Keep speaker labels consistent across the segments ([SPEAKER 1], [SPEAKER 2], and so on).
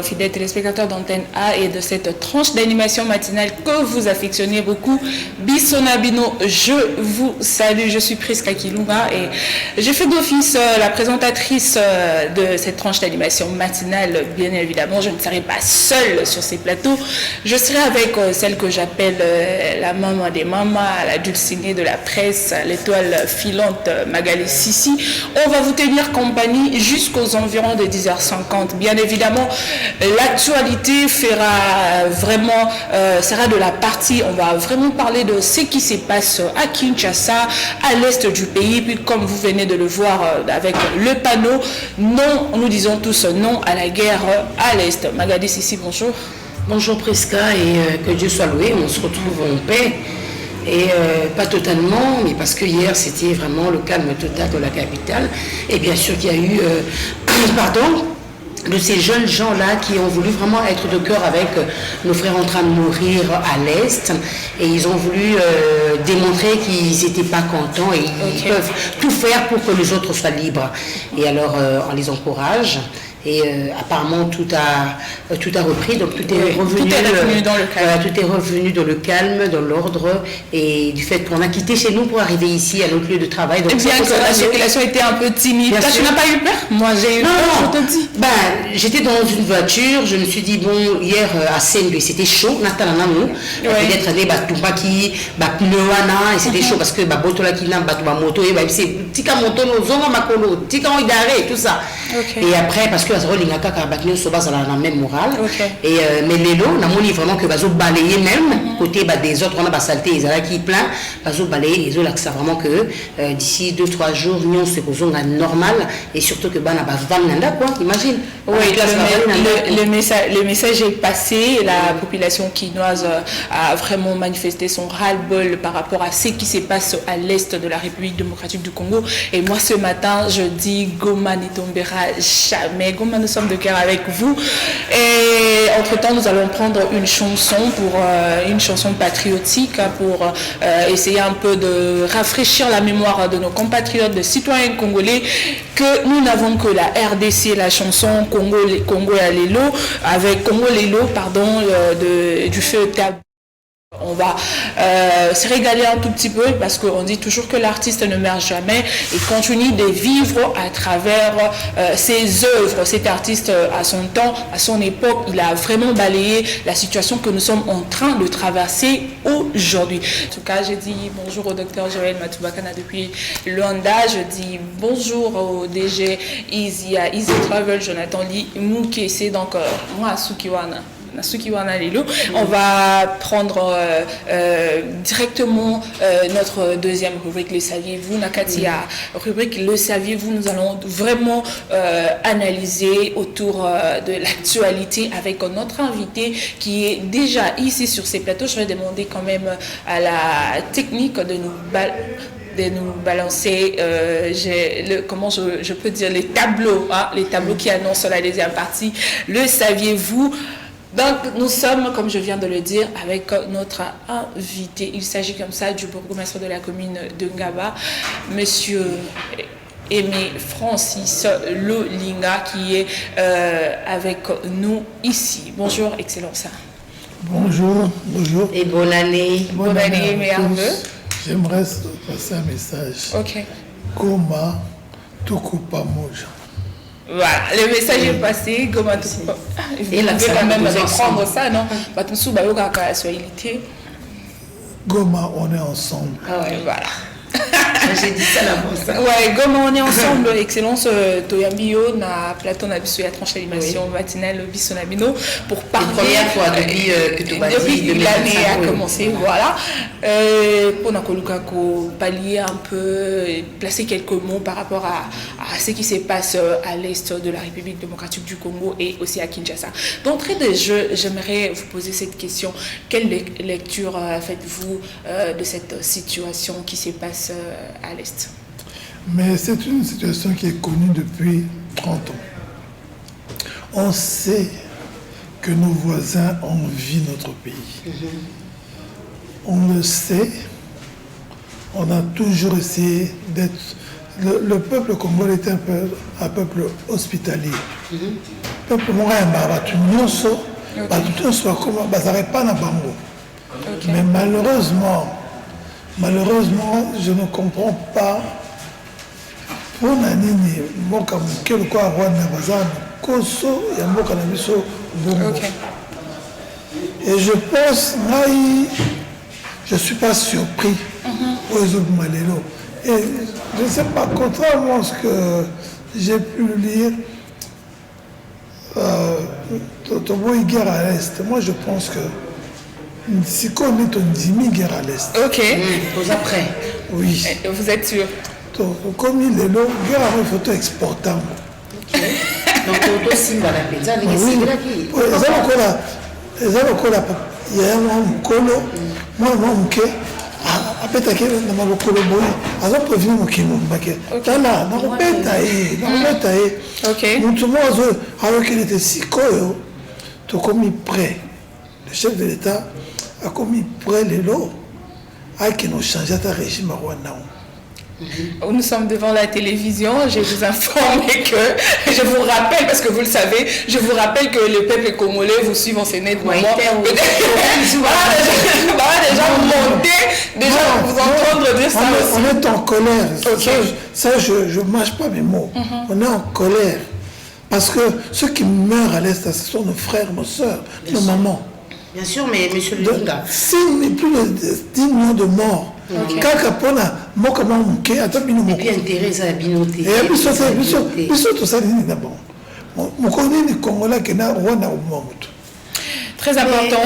[SPEAKER 1] fidèles téléspectateurs d'Antenne A et de cette tranche d'animation matinale que vous affectionnez beaucoup. Bissonabino, je vous salue, je suis Priska Kilunga et je fais d'office la présentatrice de cette tranche d'animation matinale. Bien évidemment, je ne serai pas seule sur ces plateaux, je serai avec celle que j'appelle la maman des mamas, la dulcinée de la presse, l'étoile filante Magali Sissi. On va vous tenir compagnie jusqu'aux environs de 10h50. Bien évidemment, l'actualité sera de la partie, on va vraiment parler de ce qui se passe à Kinshasa, à l'est du pays. Puis comme vous venez de le voir avec le panneau, non, nous disons tous non à la guerre à l'est. Magali Sissi, bonjour.
[SPEAKER 2] Bonjour Priska et que Dieu soit loué, on se retrouve en paix. Et pas totalement, mais parce que hier c'était vraiment le calme total de la capitale. Et bien sûr qu'il y a eu, de ces jeunes gens-là qui ont voulu vraiment être de cœur avec nos frères en train de mourir à l'Est. Et ils ont voulu démontrer qu'ils n'étaient pas contents et ils peuvent tout faire pour que les autres soient libres. Et alors on les encourage. Et apparemment tout a repris, donc tout est revenu dans le calme. Tout est revenu dans le calme, dans l'ordre, et du fait qu'on a quitté chez nous pour arriver ici à notre lieu de travail. Donc
[SPEAKER 1] bien que la circulation était un peu timide. Toi, tu n'as pas eu peur? Moi, j'ai eu peur, je te dis.
[SPEAKER 2] J'étais dans une voiture, je me suis dit, bon, hier à Sengue, c'était chaud, peut-être aller Tumbaki, Pneuana, et c'était chaud parce que Botola Kina, Moto, et c'est Tika Moto, Zonga Makolo, Tika Oidare, tout ça. Et après, parce que la même morale. Et mais l'élo, on a vraiment que bazo balayer même côté des autres, on a saleté, ils ont qui plein, bazo balayer, ils ont là que ça vraiment que d'ici 2-3 jours, nous c'est posons normal et surtout que bana nanda quoi, imagine.
[SPEAKER 1] Le message est passé, la population quinoise a vraiment manifesté son ras-le-bol par rapport à ce qui se passe à l'est de la République démocratique du Congo. Et moi ce matin, je dis Goma ne tombera jamais. Goma, nous sommes de cœur avec vous. Et entre-temps, nous allons prendre une chanson une chanson patriotique pour essayer un peu de rafraîchir la mémoire de nos compatriotes, de citoyens congolais, que nous n'avons que la RDC, la chanson Congo Lelo, avec Congo Lelo, pardon, du feu Tab. On va se régaler un tout petit peu parce qu'on dit toujours que l'artiste ne meurt jamais et continue de vivre à travers ses œuvres. Cet artiste, à son temps, à son époque, il a vraiment balayé la situation que nous sommes en train de traverser aujourd'hui. En tout cas, je dis bonjour au docteur Joël Matubakana depuis Luanda. Je dis bonjour au DG Easy Travel, Jonathan Lee Moukese. Donc, moi, Sukiwana. On va prendre directement notre deuxième rubrique, le saviez-vous, Nakatia, rubrique le saviez-vous. Nous allons vraiment analyser autour de l'actualité avec notre invité qui est déjà ici sur ces plateaux. Je vais demander quand même à la technique de nous balancer, comment je peux dire, les tableaux qui annoncent la deuxième partie. Le saviez-vous? Donc, nous sommes, comme je viens de le dire, avec notre invité. Il s'agit comme ça du bourgmestre de la commune de Ngaba, Monsieur Aimé Francis Lolinga, qui est avec nous ici. Bonjour, Excellence.
[SPEAKER 3] Bonjour.
[SPEAKER 2] Et bonne année.
[SPEAKER 1] Bonne année, merveilleux.
[SPEAKER 3] J'aimerais passer un message.
[SPEAKER 1] Ok.
[SPEAKER 3] Goma Tukupa Moja.
[SPEAKER 1] Voilà, le message est passé. Goma Tukupa. Et là, quand même reprendre ça, non?
[SPEAKER 3] Goma, on est ensemble.
[SPEAKER 1] Ah ouais, voilà.
[SPEAKER 2] J'ai dit ça là-bas.
[SPEAKER 1] Ouais, Goma, on est ensemble. Excellence Toyambio, na plateau na biso ya tranche d'animation matinale Bissonabino pour parler.
[SPEAKER 2] Première fois depuis
[SPEAKER 1] l'année a commencé, voilà. Pour nous pallier un peu, placer quelques mots par rapport à ce qui se passe à l'est de la République démocratique du Congo et aussi à Kinshasa. D'entrée de jeu, j'aimerais vous poser cette question. Quelle lecture faites-vous de cette situation qui se passe à l'est?
[SPEAKER 3] Mais c'est une situation qui est connue depuis 30 ans. On sait que nos voisins envient notre pays. On le sait. On a toujours essayé d'être... Le peuple congolais est un peuple hospitalier. peuple moko ya bato nyonso bazalaki pas na bango. Mais malheureusement je ne comprends pas pour nini mboka moke lokola Rwanda baza na koso ya mboka na biso bongo. Et je pense je suis pas surpris aux autres malelo. Et je ne sais pas, contrairement à ce que j'ai pu lire, une guerre à l'Est, moi je pense que si on est une guerre à l'Est.
[SPEAKER 1] Ok.
[SPEAKER 2] Aux après.
[SPEAKER 3] Oui.
[SPEAKER 1] Vous êtes sûr?
[SPEAKER 3] Comme il est là, guerre à photo exportant.
[SPEAKER 2] Donc, on aussi va la pizza.
[SPEAKER 3] Oui. Il y a un colo, moi, apetaki na malokolo boye azoprovine mokimo mbake tala nakobeta ye mutu moko ayokeli te sikoyo tokomi prêt. Le chef de l'État akomi prêt lelo akeno changer ta régime à Rwanda.
[SPEAKER 1] Nous sommes devant la télévision, je vous informe que, je vous rappelle, parce que vous le savez, je vous rappelle que le peuple congolais vous suit en ces moments. Déjà vous montez, déjà vous entendre dire ça aussi.
[SPEAKER 3] On est en colère, ça je ne mâche pas mes mots, on est en colère, parce que ceux qui meurent à l'Est, ce sont nos frères, nos soeurs, nos mamans.
[SPEAKER 2] Bien sûr, mais monsieur le Linga.
[SPEAKER 3] Si plus de 10 millions de morts, kaka pona moka mamuke atabino moko.
[SPEAKER 2] Et puis intérêt ça binoté.
[SPEAKER 3] Et puis ça tout ça ni d'abord. Mon connaît les Congolais qui na Rwanda au moment.
[SPEAKER 1] Très important.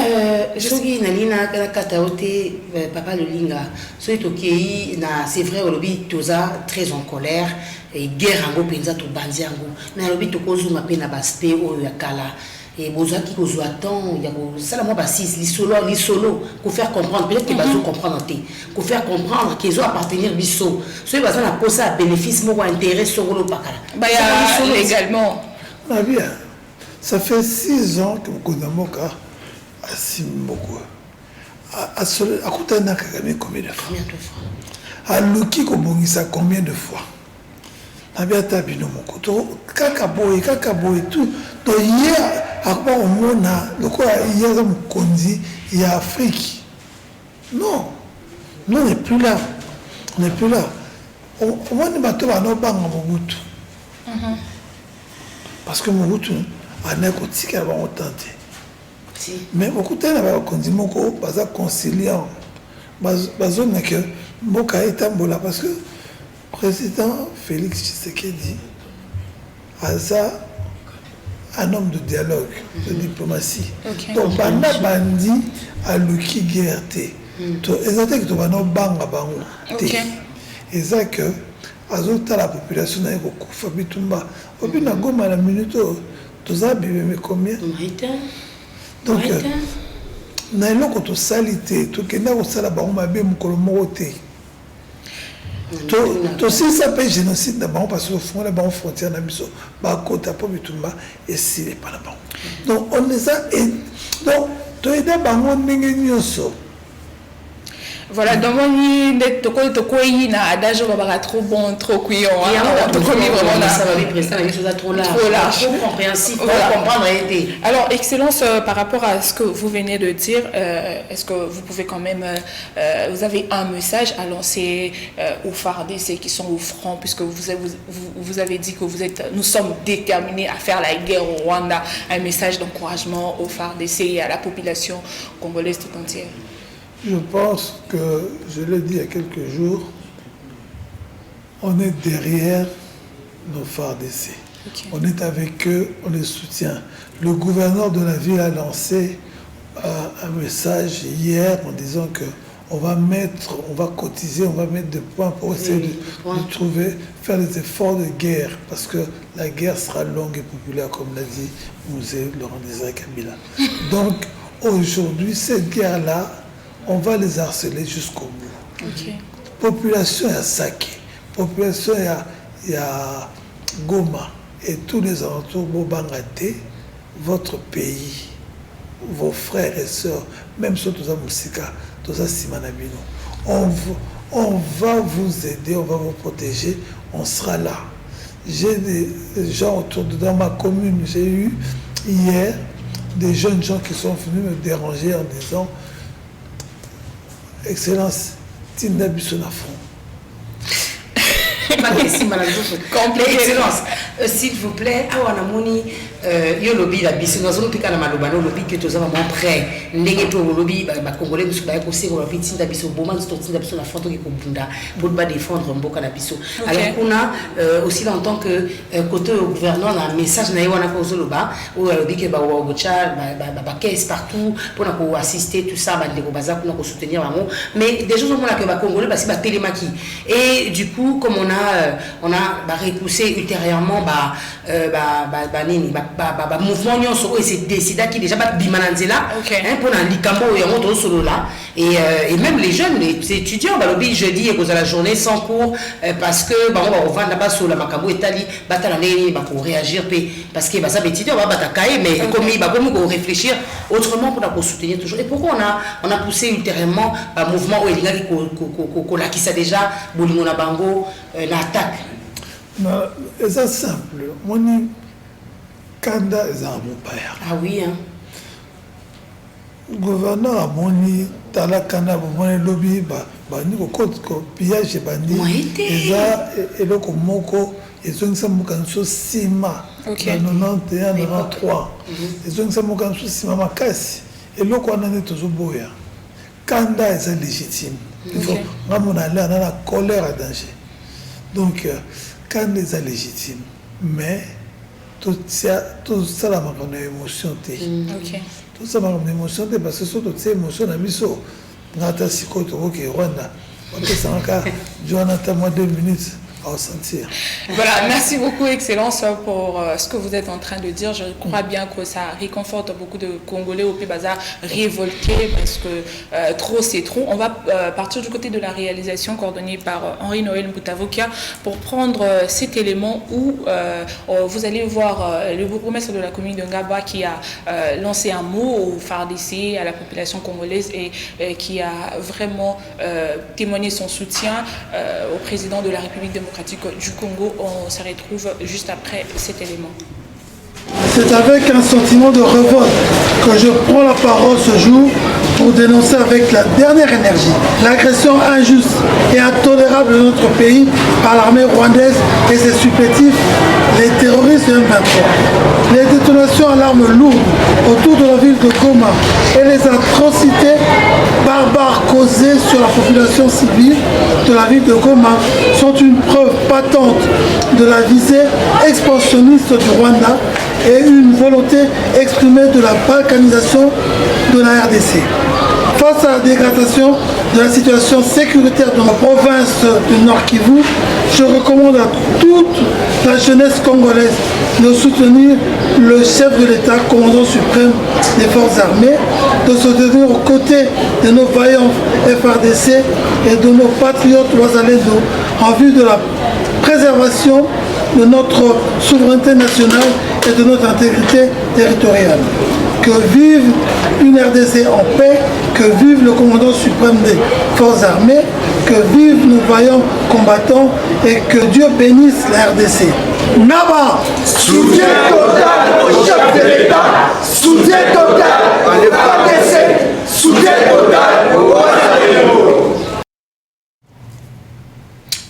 [SPEAKER 2] Soki nalina kala kataote papa le Linga. Soki tokei na c'est vrai olobi toza très en colère et guerre ngo penza to banziango. Mais olobi tokozuma pe na baspe o yakala. Et besoin qui vous attend, il y a ça la moi bassiste, les solo, pour faire comprendre, peut-être qu'ils vont comprendre, pour faire comprendre qu'ils ont appartenir biso. Ceux qui vont poser un bénéfice, moi intérêt sur le pakala.
[SPEAKER 1] Bah il y a légalement.
[SPEAKER 3] Ah bien, ça fait 6 ans que Kodamoka a Simboko. À Koutana Kagame combien de fois? À Luki Kobongisa combien de fois? Nabiata bino mokoto kakaboy tout donc hier akba omona lokola hier mukonzi ya Afrique non nous on n'est plus là on va ne bato ba no banga Mobutu parce que Mobutu ana ko tika ba otante mais okutana ba konzi moko baza conciliant bazona que mboka etambola parce que président Félix Tshisekedi Aza un homme de dialogue, de diplomatie. Donc, Banda Bandi a Luki Guerté. Exactement que tu vas nous banga bango. Et ça que Azota la population n'a pas fait bitumba. Au bout d'un gomme à la minute, tu as bébé combien? Donc, na eloko to salité, to kenda ko sala bango mabe mukolo morote. To si ça peut génocide d'abord parce que fond la banque frontière na biso ba kota po bitumba et si les pas là-bas. Donc on les a donc to eda bango ndenge nyoso.
[SPEAKER 1] Voilà, dans mon lit, toko na adage va trop bon, trop couillon. Toko vraiment là.
[SPEAKER 2] Ça va lui prester la chose trop large. Trop compréhensible pour comprendre aider.
[SPEAKER 1] Alors, Excellence, par rapport à ce que vous venez de dire, est-ce que vous pouvez quand même, vous avez un message à lancer aux FARDC qui sont au front, puisque vous avez dit que nous sommes déterminés à faire la guerre au Rwanda, un message d'encouragement aux FARDC et à la population congolaise tout entière.
[SPEAKER 3] Je pense que, je l'ai dit il y a quelques jours, on est derrière nos FARDC. On est avec eux, on les soutient. Le gouverneur de la ville a lancé un message hier en disant que on va cotiser, on va mettre des points pour essayer de trouver, faire des efforts de guerre, parce que la guerre sera longue et populaire, comme l'a dit Mouzé Laurent Désiré Kabila. Donc, aujourd'hui, cette guerre-là, on va les harceler jusqu'au bout. Population à Saké, population à Goma et tous les alentours, Bobangate, votre pays, vos frères et sœurs, même ceux tous à Moussika, tous à Simanabino, on va vous aider, on va vous protéger, on sera là. j'ai des gens autour dans ma commune. J'ai eu hier des jeunes gens qui sont venus me déranger en disant Excellence, Tinda Bissonafon.
[SPEAKER 2] Excellence, s'il vous plaît, yo lobby la bisi nous allons piquer na maloba no lobby que tous avons prêt ndenge to lobby ba congolais musu ba ko sengo lobby tinda biso boma to tinda biso na fonto ki ko bunda pour ba défendre mboka na biso. Alors on a aussi en tant que côté gouverneur na message na yona ko zoloba ou lobby que ba gocha ba caisse partout pour na ko assister tout ça ba ndeko baza pour na ko soutenir maman mais des choses on a que ba congolais parce que ba télémaki et du coup comme on a repoussé ultérieurement mouvement nyonso et c'est décidé qui déjà pas bimananzela pour na likambo ya moto solo là et même les jeunes les étudiants balobi jeudi et cause la journée sans cours parce que on va vendre là-bas sur la makambo etali batala neni ba pour réagir parce que ça étudiants va batakaye mais comme il va comme réfléchir autrement pour soutenir toujours et pourquoi on a poussé ultérieurement un mouvement où il y a qui ça déjà bolingo na bango l'attaque.
[SPEAKER 3] C'est simple. Kanda est un bon père.
[SPEAKER 2] Ah oui, hein.
[SPEAKER 3] Le gouverneur a moni tala Kanda bon lobby ni ko pillage bandi. Eza et le komoko ils ont ça mukanso sima. Dans 91 93. Ils ont ça mukanso sima makasi et le ko na toujours boya. Kanda est légitime. Il faut ramona aller dans la colère à danger. Donc Kanda est légitime mais tout ça la manque d'émotion tout ça manque d'émotion parce que surtout ces émotions na biso ngata sikoto OK Rwanda on peut s'enca Jonathan moi 2 minutes à ressentir.
[SPEAKER 1] Voilà, merci beaucoup Excellence pour ce que vous êtes en train de dire. Je crois bien que ça réconforte beaucoup de Congolais au Pays Bazar révoltés parce que trop c'est trop. On va partir du côté de la réalisation coordonnée par Henri-Noël Mbutavokia pour prendre cet élément où vous allez voir le bourgmestre de la commune de Ngaba qui a lancé un mot au FARDC, à la population congolaise et qui a vraiment témoigné son soutien au président de la République démocratique du Congo. On se retrouve juste après cet élément.
[SPEAKER 3] C'est avec un sentiment de révolte que je prends la parole ce jour pour dénoncer avec la dernière énergie l'agression injuste et intolérable de notre pays par l'armée rwandaise et ses supplétifs, les terroristes de M23. Les détonations à l'arme lourde autour de la ville de Goma et les atrocités barbares causées sur la population civile de la ville de Goma sont une preuve patente de la visée expansionniste du Rwanda et une volonté exprimée de la balkanisation de la RDC. Face à la dégradation de la situation sécuritaire de la province du Nord Kivu, je recommande à toute la jeunesse congolaise de soutenir le chef de l'État, commandant suprême des forces armées, de se tenir aux côtés de nos vaillants FRDC et de nos patriotes Ouazalendo en vue de la préservation de notre souveraineté nationale et de notre intégrité territoriale. Que vive une RDC en paix, que vive le commandant suprême des forces armées, que vivent nos vaillants combattants et que Dieu bénisse la RDC. Naba,
[SPEAKER 4] soutien total au chef de l'État, soutien total à l'RDC, soutien total au Ouazalendo.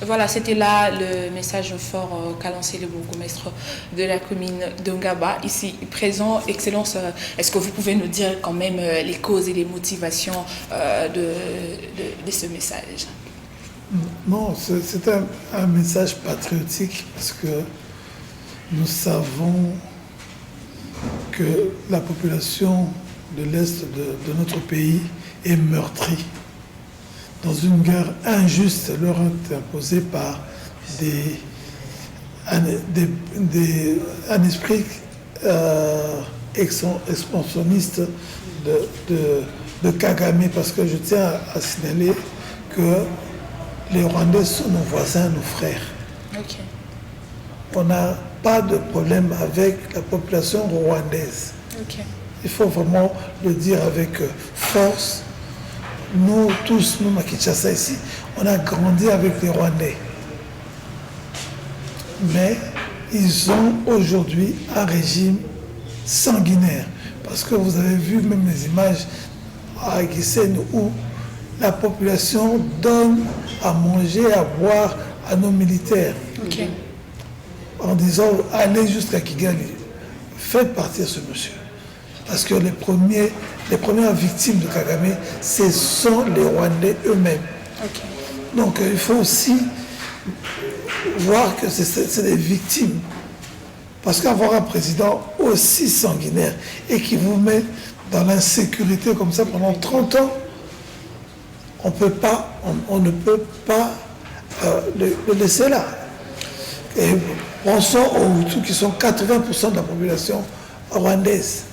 [SPEAKER 1] Voilà, c'était là le message fort qu'a lancé le bourgmestre de la commune de Ngaba, ici présent. Excellence, est-ce que vous pouvez nous dire quand même les causes et les motivations de ce message?
[SPEAKER 3] Non, c'est un message patriotique parce que nous savons que la population de l'Est de notre pays est meurtrie dans une guerre injuste leur imposée par un esprit expansionniste de Kagame, parce que je tiens à signaler que les Rwandais sont nos voisins, nos frères.
[SPEAKER 1] Okay.
[SPEAKER 3] On n'a pas de problème avec la population rwandaise.
[SPEAKER 1] Okay.
[SPEAKER 3] Il faut vraiment le dire avec force. Nous tous, nous à Kinshasa ici, on a grandi avec les Rwandais. Mais ils ont aujourd'hui un régime sanguinaire. Parce que vous avez vu même les images à Gisenyi où la population donne à manger, à boire à nos militaires.
[SPEAKER 1] Okay.
[SPEAKER 3] En disant, allez jusqu'à Kigali, faites partir ce monsieur. Parce que les premières victimes de Kagame, ce sont les Rwandais eux-mêmes.
[SPEAKER 1] Okay.
[SPEAKER 3] Donc il faut aussi voir que c'est des victimes. Parce qu'avoir un président aussi sanguinaire et qui vous met dans l'insécurité comme ça pendant 30 ans, on ne peut pas le laisser là. Et pensons aux Hutus qui sont 80% de la population rwandaise.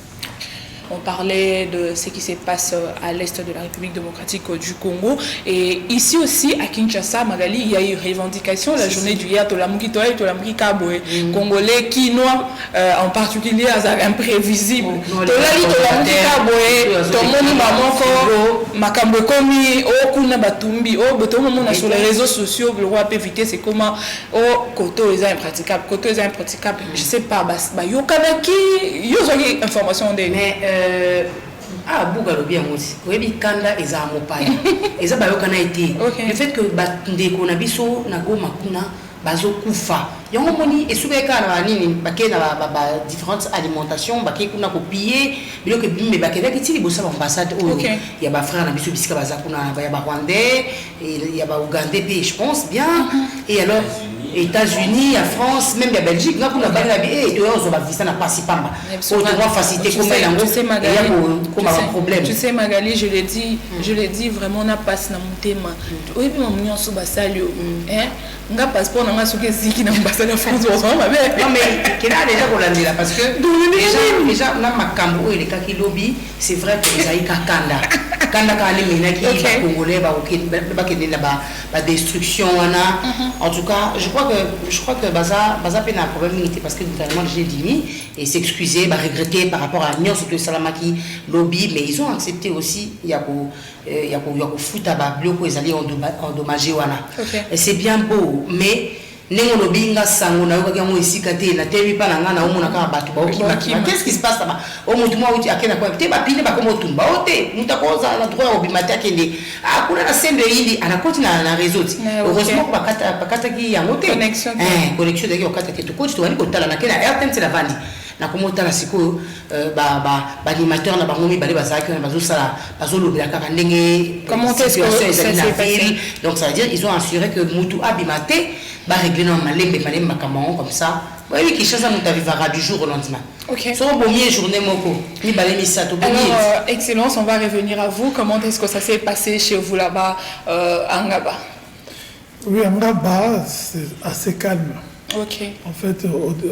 [SPEAKER 1] On parlait de ce qui se passe à l'est de la République démocratique du Congo. Et ici aussi, à Kinshasa, Magali, il y a eu revendication. La journée du hier, Tolamuki Toy, Tolamuki Kaboué, Congolais, Kinois, en particulier, imprévisible. Tolamuki Kaboué, Tomoni Mamoko, Makambo Komi, Okuna Batumbi, Botomona sur les réseaux sociaux, le roi peut éviter, c'est comment, Koto est impraticable, Koto est impraticable. Je ne sais pas, Yokanaki, Yozogi, information des.
[SPEAKER 2] Bougalobi aussi. Oui, Kanda et Zamopaya. Et ça, le fait que Ndeko Nabiso, Nago Makuna, Bazo Koufa. Yongomoni et Soubeka Nini, Baké na différentes alimentations, Baké Kuna copier, mais que Bim et Baké, qui est bossa ambassade. Il y a ma frère Nabiso Biska Bazakuna, il y a Rwandais, il y a Ougandais, je pense bien. Et alors, États-Unis, la France, même la Belgique, là, on a et on va visiter la Passipamba. Pour devoir faciliter comme il y a un problème.
[SPEAKER 1] Tu sais, Magali, je l'ai dit vraiment, on a passé dans mon thème. Oui, mais on a sous Bassalio. On a passeport, on a sous qui n'a pas de France.
[SPEAKER 2] Non, mais qui a déjà Hollandais là, parce que déjà, on a Makambo et les cas qui lobby, c'est vrai que les Aïka Kanda. Kanda Kanda, qui est congolais, la destruction, en tout cas, je crois que Baza peine un problème parce que notamment j'ai dit et s'excuser, regretter par rapport à Nyon, surtout Salamaki lobby, mais ils ont accepté aussi il y a pour foot à bloco ils allaient endommager wana. C'est bien beau, mais nengo lobby nga sango na yoka mo ici kate na temi pa nga na omona ka batu ba okima. Qu'est-ce qui se passe là-bas? Au mutu mo uti akena kwa te ba pile ba komo tumba ote mutakoza na droit obimata kende akuna na sende ili anakoti na réseau. Heureusement ba kata ki ya mote connexion de ki okata ke to coach to ani ko tala na kena airtime c'est la vandi na komo tala siko animateur na bango mi bale bazaki na bazo sala bazo lobela ka ndenge
[SPEAKER 1] comment est-ce que ça s'est passé?
[SPEAKER 2] Donc ça veut dire ils ont assuré que mutu abimate va régler dans malembe makamon comme ça. Oui, qui change nous vivra du jour au lendemain.
[SPEAKER 1] OK.
[SPEAKER 2] Sur première journée moko, ni balé mi sato.
[SPEAKER 1] Alors excellence, on va revenir à vous. Comment est-ce que ça s'est passé chez vous là-bas à Ngaba?
[SPEAKER 3] Oui, à Ngaba, c'est assez calme.
[SPEAKER 1] OK.
[SPEAKER 3] En fait,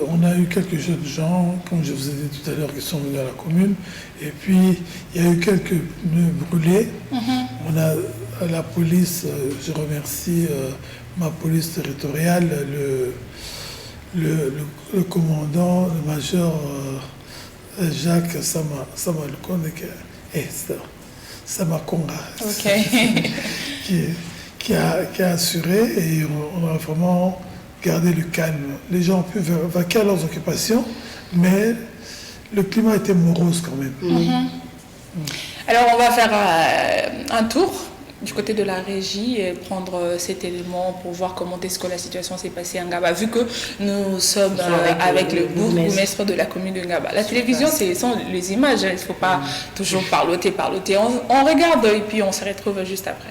[SPEAKER 3] on a eu quelques jeunes gens, comme je vous ai dit tout à l'heure, qui sont venus à la commune. Et puis, il y a eu quelques pneus brûlés. On a la police, je remercie ma police territoriale, le commandant, le major Jacques Samakonga, qui a assuré, et on a vraiment gardé le calme. Les gens ont pu vaquer à leurs occupations, mais le climat était morose quand même.
[SPEAKER 1] Alors on va faire un tour du côté de la régie et prendre cet élément pour voir comment est-ce que la situation s'est passée à Ngaba, vu que nous sommes avec le bourgmestre de la commune de Ngaba. La télévision, ce sont les images, il ne faut pas toujours parloter. On regarde et puis on se retrouve juste après.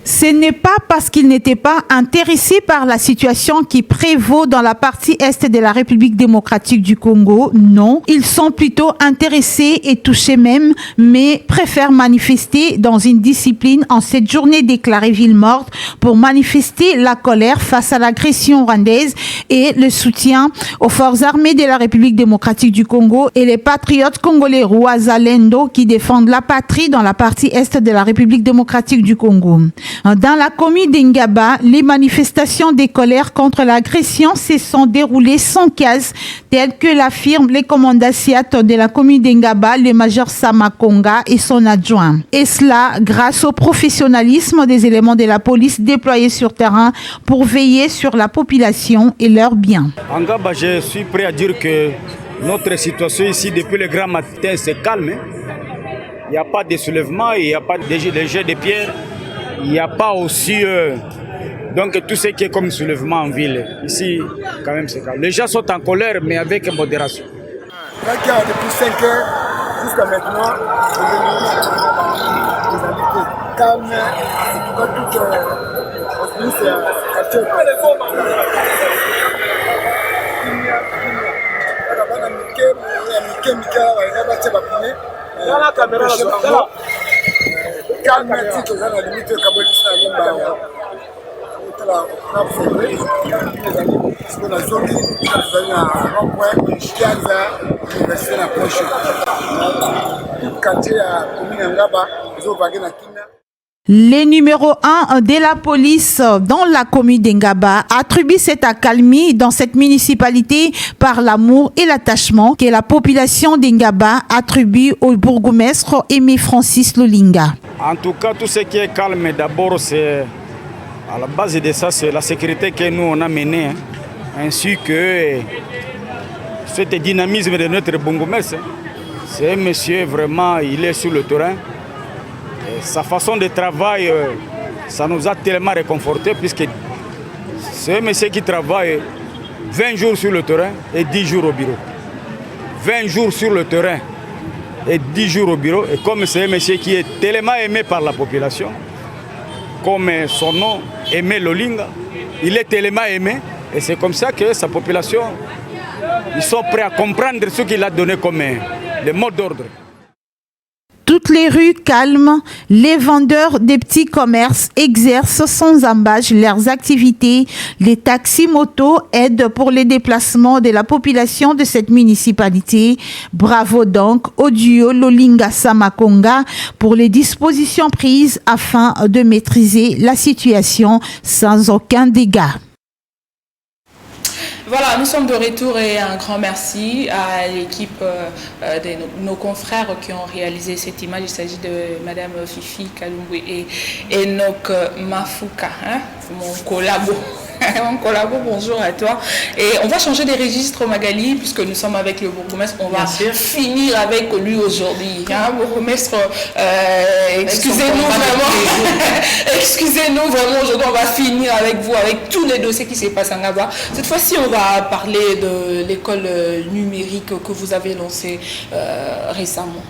[SPEAKER 5] Ce n'est pas parce qu'ils n'étaient pas intéressés par la situation qui prévaut dans la partie est de la République démocratique du Congo, non. Ils sont plutôt intéressés et touchés même, mais préfèrent manifester dans une discipline en cette journée déclarée ville morte pour manifester la colère face à l'agression rwandaise et le soutien aux forces armées de la République démocratique du Congo et les patriotes congolais Wazalendo qui défendent la patrie dans la partie est de la République démocratique du Congo. Dans la commune d'Ingaba, les manifestations des colères contre l'agression se sont déroulées sans casse, telles que l'affirment les commandants de la commune d'Ingaba, le major Samakonga et son adjoint. Et cela grâce au professionnalisme des éléments de la police déployés sur terrain pour veiller sur la population et leurs biens.
[SPEAKER 6] En Ngaba, je suis prêt à dire que notre situation ici, depuis le grand matin, c'est calme. Il n'y a pas de soulèvement, il n'y a pas de jets de pierre, il n'y a pas aussi donc tout ce qui est comme soulèvement en ville. Ici, quand même, c'est calme. Les gens sont en colère, mais avec modération.
[SPEAKER 4] Depuis 5 heures jusqu'à maintenant, calme, pas tout
[SPEAKER 5] Les numéros 1 de la police dans la commune d'Ingaba attribuent cette accalmie dans cette municipalité par l'amour et l'attachement que la population d'Ingaba attribue au bourgmestre Aimé Francis Lolinga.
[SPEAKER 6] En tout cas, tout ce qui est calme, d'abord, c'est à la base de ça, c'est la sécurité que nous on a menée, ainsi que ce dynamisme de notre bourgmestre. C'est un monsieur vraiment, il est sur le terrain. Et sa façon de travail, ça nous a tellement réconfortés, puisque c'est un monsieur qui travaille 20 jours sur le terrain et 10 jours au bureau. 20 jours sur le terrain et 10 jours au bureau. Et comme c'est un monsieur qui est tellement aimé par la population, comme son nom, Aimé Lolinga, il est tellement aimé. Et c'est comme ça que sa population, ils sont prêts à comprendre ce qu'il a donné comme le mot d'ordre.
[SPEAKER 5] Toutes les rues calmes, les vendeurs des petits commerces exercent sans embâche leurs activités. Les taxis-motos aident pour les déplacements de la population de cette municipalité. Bravo donc au duo Lolinga-Samakonga pour les dispositions prises afin de maîtriser la situation sans aucun dégât.
[SPEAKER 1] Voilà, nous sommes de retour et un grand merci à l'équipe de nos confrères qui ont réalisé cette image. Il s'agit de Madame Fifi Kalumbu et Enoch Mafuka, mon collabo. Mon collabo, bonjour à toi. Et on va changer de registre, Magali, puisque nous sommes avec le bourgmestre. On va finir avec lui aujourd'hui. Bourgmestre, excusez-nous vraiment. Excusez-nous vraiment, aujourd'hui, on va finir avec vous, avec tous les dossiers qui se passent en Ngaba. Cette fois-ci, on va parler de l'école numérique que vous avez lancée récemment.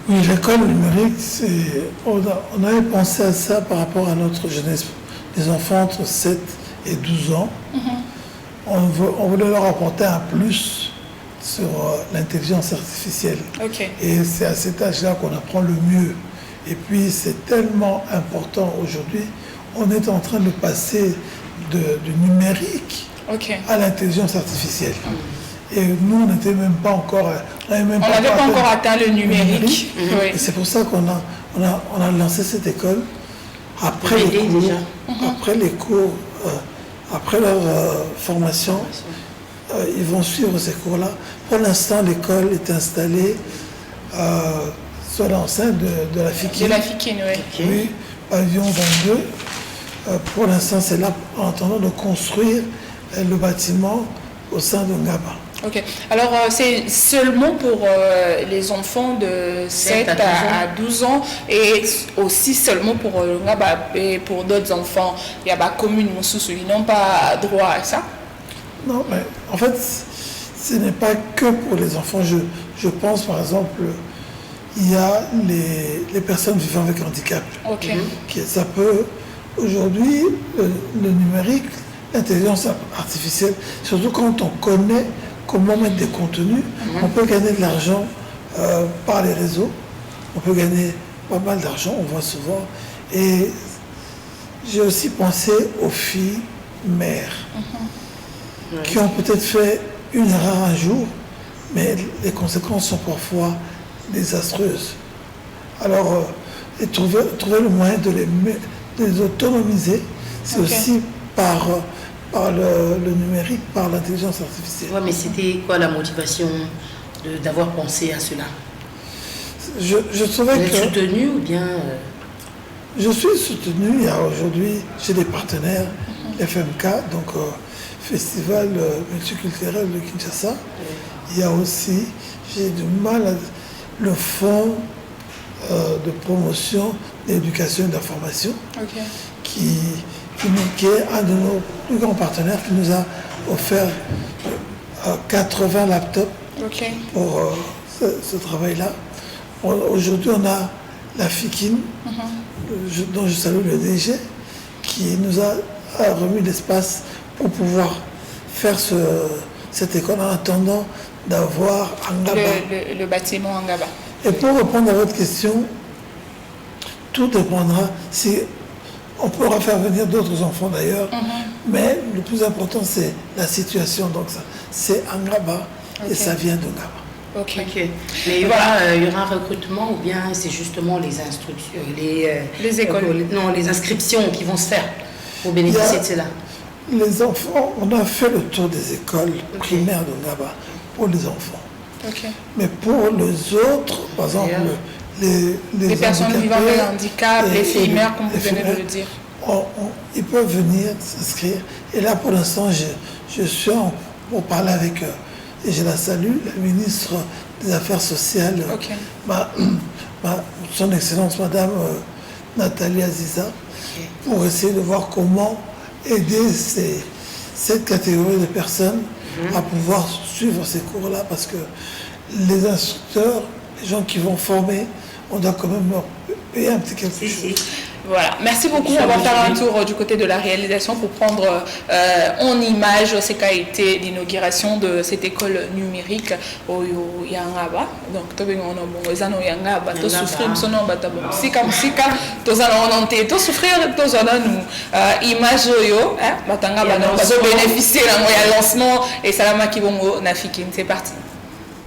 [SPEAKER 3] Oui, l'école numérique, on avait pensé à ça par rapport à notre jeunesse. Les enfants entre 7 et 12 ans, on voulait leur apporter un plus sur l'intelligence artificielle. Et c'est à cet âge-là qu'on apprend le mieux. Et puis c'est tellement important aujourd'hui, on est en train de passer du numérique à l'intelligence artificielle. Et nous, on n'était même pas encore... On n'avait
[SPEAKER 1] pas encore atteint le numérique.
[SPEAKER 3] Et c'est pour ça qu'on a lancé cette école. Après les cours, après leur formation, ils vont suivre ces cours-là. Pour l'instant, l'école est installée sur l'enceinte de la FIKIN.
[SPEAKER 1] De la FIKIN, oui.
[SPEAKER 3] Oui, pavillon 22. Pour l'instant, c'est là en attendant de construire le bâtiment au sein de Ngaba.
[SPEAKER 1] Ok. Alors, c'est seulement pour les enfants de 7 à 12 ans et aussi seulement pour Ngaba et pour d'autres enfants. Il y a la commune Moussoussou, ils n'ont pas droit à ça?
[SPEAKER 3] Non, mais en fait, ce n'est pas que pour les enfants. Je pense, par exemple, il y a les personnes vivant avec handicap. Ça peut, aujourd'hui, le numérique, l'intelligence artificielle, surtout quand on connaît comment mettre des contenus, on peut gagner de l'argent par les réseaux, on peut gagner pas mal d'argent, on voit souvent. Et j'ai aussi pensé aux filles mères qui ont peut-être fait une erreur un jour, mais les conséquences sont parfois désastreuses. Alors, et trouver le moyen de les autonomiser. C'est aussi par le numérique, par l'intelligence artificielle.
[SPEAKER 2] Ouais, mais c'était quoi la motivation d'avoir pensé à cela?
[SPEAKER 3] Je trouvais que...
[SPEAKER 2] Vous êtes soutenu ou bien...
[SPEAKER 3] Je suis soutenu. Il y a aujourd'hui, j'ai des partenaires, FMK, donc Festival multiculturel de Kinshasa. Il y a aussi, j'ai du mal à... le fonds de promotion d'éducation et d'information, qui est un de nos plus grands partenaires, qui nous a offert 80 laptops pour ce travail-là. Aujourd'hui, on a la FIKIN, dont je salue le DG, qui nous a remis l'espace pour pouvoir faire cette école en attendant d'avoir Angaba.
[SPEAKER 1] Le bâtiment Angaba.
[SPEAKER 3] Et pour répondre à votre question, tout dépendra si on pourra faire venir d'autres enfants d'ailleurs, mais le plus important c'est la situation. Donc ça, c'est Angaba et ça vient d'Angaba.
[SPEAKER 2] Ok. Mais il y aura un recrutement ou bien c'est justement les instructions, les écoles, non, les inscriptions qui vont se faire pour bénéficier de cela?
[SPEAKER 3] Les enfants, on a fait le tour des écoles primaires d'Angaba pour les enfants. Mais pour les autres, par exemple, les
[SPEAKER 1] personnes vivant avec un handicap, les filles mères, comme vous venez de le dire,
[SPEAKER 3] ils peuvent venir s'inscrire. Et là, pour l'instant, je suis pour parler avec eux. Et je la salue, la ministre des Affaires sociales, son Excellence Madame Nathalie Aziza, pour essayer de voir comment aider cette catégorie de personnes à pouvoir suivre ces cours-là, parce que les instructeurs, les gens qui vont former, on doit quand même leur payer un petit quelque chose.
[SPEAKER 1] Voilà, merci beaucoup. On va faire un tour du côté de la réalisation pour prendre en image ce qu'a été l'inauguration de cette école numérique au Yangaba. Donc, tout le monde a Yangaba, tout souffrir, tout sika, tout tout souffrir, tout image yo, batanga bénéficier de lancement et salama kibongo nafikin. C'est parti.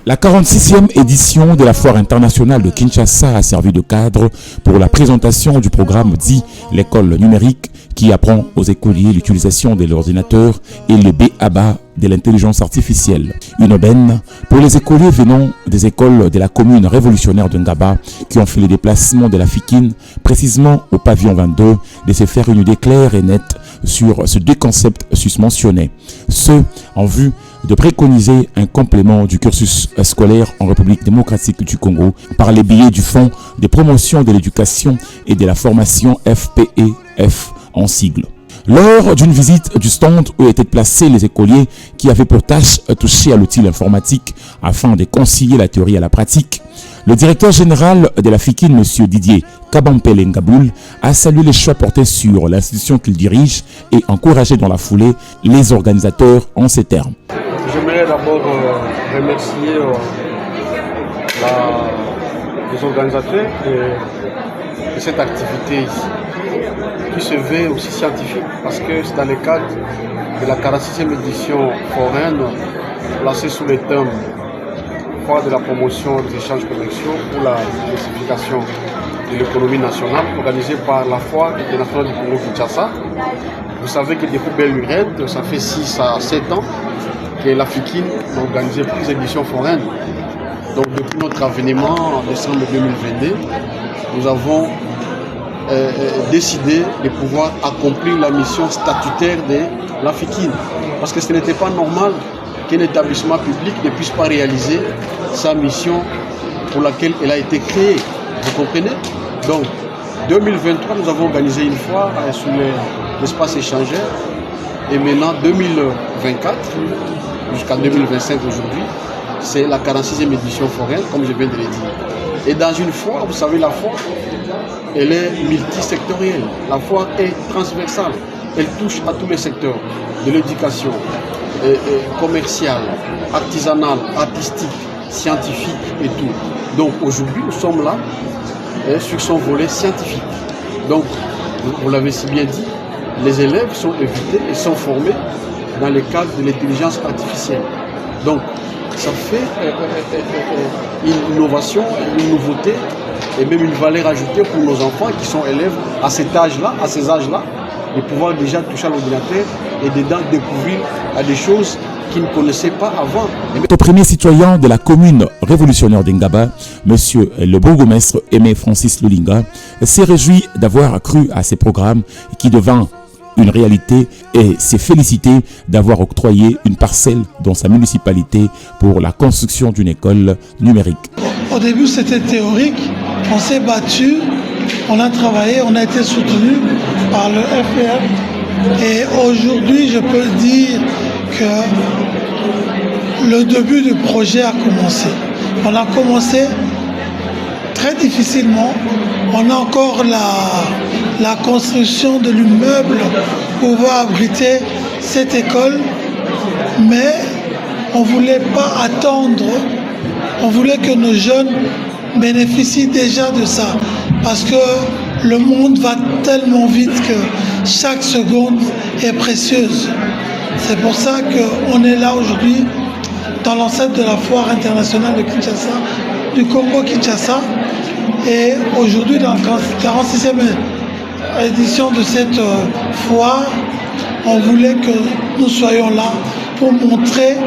[SPEAKER 7] La 46e édition de la Foire internationale de Kinshasa a servi de cadre pour la présentation du programme dit l'école numérique qui apprend aux écoliers l'utilisation de l'ordinateur et le B.A.B.A. de l'intelligence artificielle. Une aubaine pour les écoliers venant des écoles de la commune révolutionnaire de Ngaba qui ont fait les déplacements de la FIKIN, précisément au pavillon 22, de se faire une idée claire et nette sur ces deux concepts susmentionnés. Ce, en vue de préconiser un complément du cursus scolaire en République démocratique du Congo par les billets du Fonds de promotion de l'éducation et de la formation FPEF en sigle. Lors d'une visite du stand où étaient placés les écoliers qui avaient pour tâche toucher à l'outil informatique afin de concilier la théorie à la pratique, le directeur général de la FIKIN, M. Didier Kabampele Ngaboul, a salué les choix portés sur l'institution qu'il dirige et encouragé dans la foulée les organisateurs en ces termes.
[SPEAKER 8] J'aimerais d'abord remercier les organisateurs de cette activité ici, qui se veut aussi scientifique, parce que c'est dans le cadre de la 46e édition foraine, placée sous le thème Foire de la promotion des échanges commerciaux pour la diversification de l'économie nationale, organisée par la Foire internationale du Congo-Kinshasa. Vous savez que depuis belle lurette, ça fait 6 à 7 ans que la FIKIN a organisé plusieurs éditions foraines. Donc depuis notre avènement en décembre 2022, nous avons décidé de pouvoir accomplir la mission statutaire de la FIKIN. Parce que ce n'était pas normal qu'un établissement public ne puisse pas réaliser sa mission pour laquelle elle a été créée. Vous comprenez? Donc 2023, nous avons organisé une foire sur l'espace échangeur. Et maintenant, 2024, jusqu'à 2025 aujourd'hui, c'est la 46e édition foraine, comme je viens de le dire. Et dans une foire, vous savez, la foire, elle est multisectorielle. La foire est transversale. Elle touche à tous les secteurs de l'éducation, commerciale, artisanale, artistique, scientifique et tout. Donc aujourd'hui, nous sommes là sur son volet scientifique. Donc, vous l'avez si bien dit, les élèves sont invités et sont formés dans le cadre de l'intelligence artificielle. Donc, ça fait une innovation, une nouveauté et même une valeur ajoutée pour nos enfants qui sont élèves à cet âge-là, à ces âges-là, de pouvoir déjà toucher à l'ordinateur et dedans découvrir des choses qu'ils ne connaissaient pas avant.
[SPEAKER 7] Le premier citoyen de la commune révolutionnaire d'Ingaba, monsieur le bourgmestre Aimé Francis Lulinga, s'est réjoui d'avoir accru à ces programmes qui devint une réalité et s'est félicité d'avoir octroyé une parcelle dans sa municipalité pour la construction d'une école numérique.
[SPEAKER 3] Au début, c'était théorique. On s'est battu, on a travaillé, on a été soutenu par le FPF. Et aujourd'hui, je peux dire que le début du projet a commencé. On a commencé très difficilement. On a encore la construction de l'immeuble pour pouvoir abriter cette école. Mais on ne voulait pas attendre. On voulait que nos jeunes bénéficient déjà de ça. Parce que le monde va tellement vite que chaque seconde est précieuse. C'est pour ça qu'on est là aujourd'hui dans l'enceinte de la foire internationale de Kinshasa, du Congo-Kinshasa. Et aujourd'hui, dans la 46e édition de cette foire, on voulait que nous soyons là pour montrer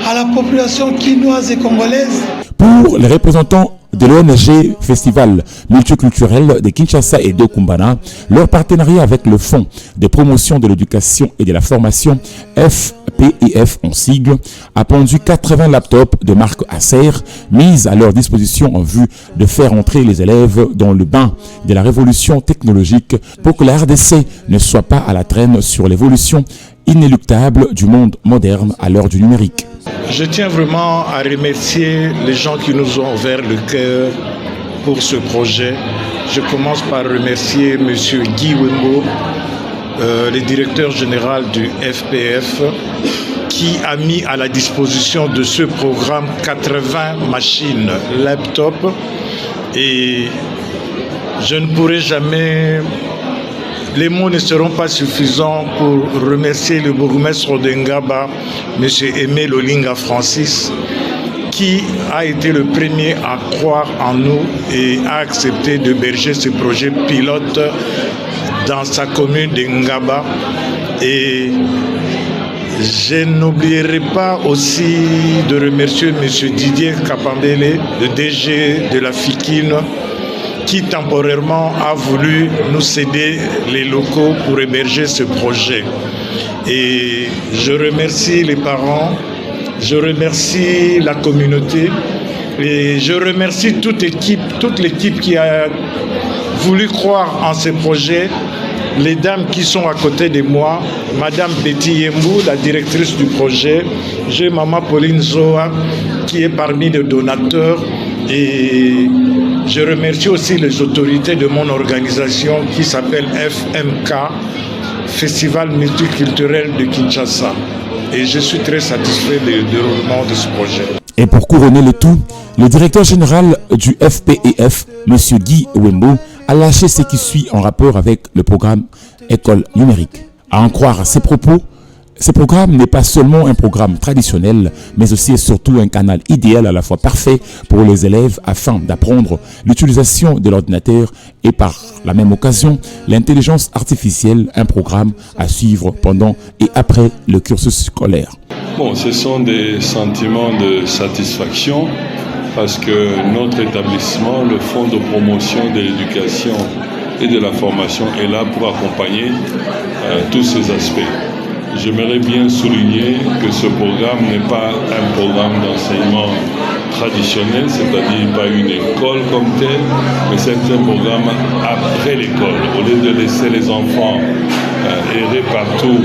[SPEAKER 3] à la population quinoise et congolaise.
[SPEAKER 7] Pour les représentants de l'ONG Festival multiculturel de Kinshasa et de Kumbana, leur partenariat avec le Fonds de promotion de l'éducation et de la formation FPIF en sigle a pondu 80 laptops de marque Acer mis à leur disposition en vue de faire entrer les élèves dans le bain de la révolution technologique pour que la RDC ne soit pas à la traîne sur l'évolution inéluctable du monde moderne à l'heure du numérique.
[SPEAKER 9] Je tiens vraiment à remercier les gens qui nous ont ouvert le cœur pour ce projet. Je commence par remercier M. Guy Wembo, le directeur général du FPF, qui a mis à la disposition de ce programme 80 machines laptop. Et je ne pourrai jamais... Les mots ne seront pas suffisants pour remercier le bourgmestre d'Ingaba, M. Aimé Lulinga Francis, qui a été le premier à croire en nous et a accepté d'héberger ce projet pilote dans sa commune d'Ingaba. Et je n'oublierai pas aussi de remercier M. Didier Kapambele, le DG de la FIKIN, qui temporairement a voulu nous céder les locaux pour héberger ce projet. Et je remercie les parents, je remercie la communauté et je remercie toute l'équipe qui a voulu croire en ce projet. Les dames qui sont à côté de moi, Madame Betty Yembou, la directrice du projet, j'ai Maman Pauline Zoa qui est parmi les donateurs, et je remercie aussi les autorités de mon organisation qui s'appelle FMK, Festival multiculturel de Kinshasa. Et je suis très satisfait du déroulement de ce projet.
[SPEAKER 7] Et pour couronner le tout, le directeur général du FPIF, M. Guy Wembo, a lâché ce qui suit en rapport avec le programme École numérique. À en croire à ses propos, ce programme n'est pas seulement un programme traditionnel, mais aussi et surtout un canal idéal à la fois parfait pour les élèves afin d'apprendre l'utilisation de l'ordinateur et par la même occasion l'intelligence artificielle, un programme à suivre pendant et après le cursus scolaire.
[SPEAKER 10] Bon, ce sont des sentiments de satisfaction parce que notre établissement, le Fonds de promotion de l'éducation et de la formation est là pour accompagner tous ces aspects. J'aimerais bien souligner que ce programme n'est pas un programme d'enseignement traditionnel, c'est-à-dire pas une école comme telle, mais c'est un programme après l'école. Au lieu de laisser les enfants errer partout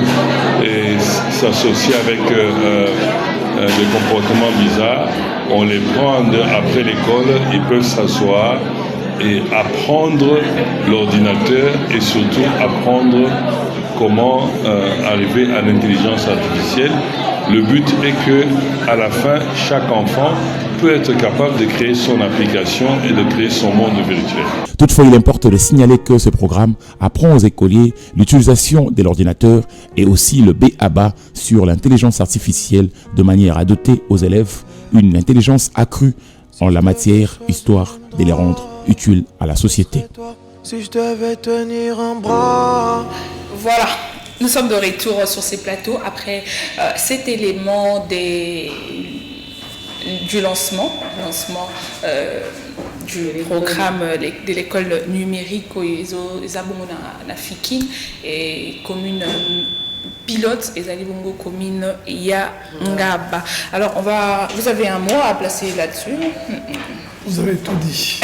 [SPEAKER 10] et s'associer avec des comportements bizarres, on les prend après l'école, ils peuvent s'asseoir et apprendre l'ordinateur et surtout apprendre comment arriver à l'intelligence artificielle. Le but est que, à la fin, chaque enfant peut être capable de créer son application et de créer son monde virtuel.
[SPEAKER 7] Toutefois, il importe de signaler que ce programme apprend aux écoliers l'utilisation de l'ordinateur et aussi le B.A.B.A. sur l'intelligence artificielle de manière à doter aux élèves une intelligence accrue en la matière, histoire de les rendre utiles à la société.
[SPEAKER 4] Si je devais tenir un bras.
[SPEAKER 1] Voilà, nous sommes de retour sur ces plateaux après cet élément du lancement du programme de l'école numérique na Fikine et commune pilote et Zalibongo commune ya Ngaba. Alors vous avez un mot à placer là-dessus.
[SPEAKER 3] Vous avez tout dit.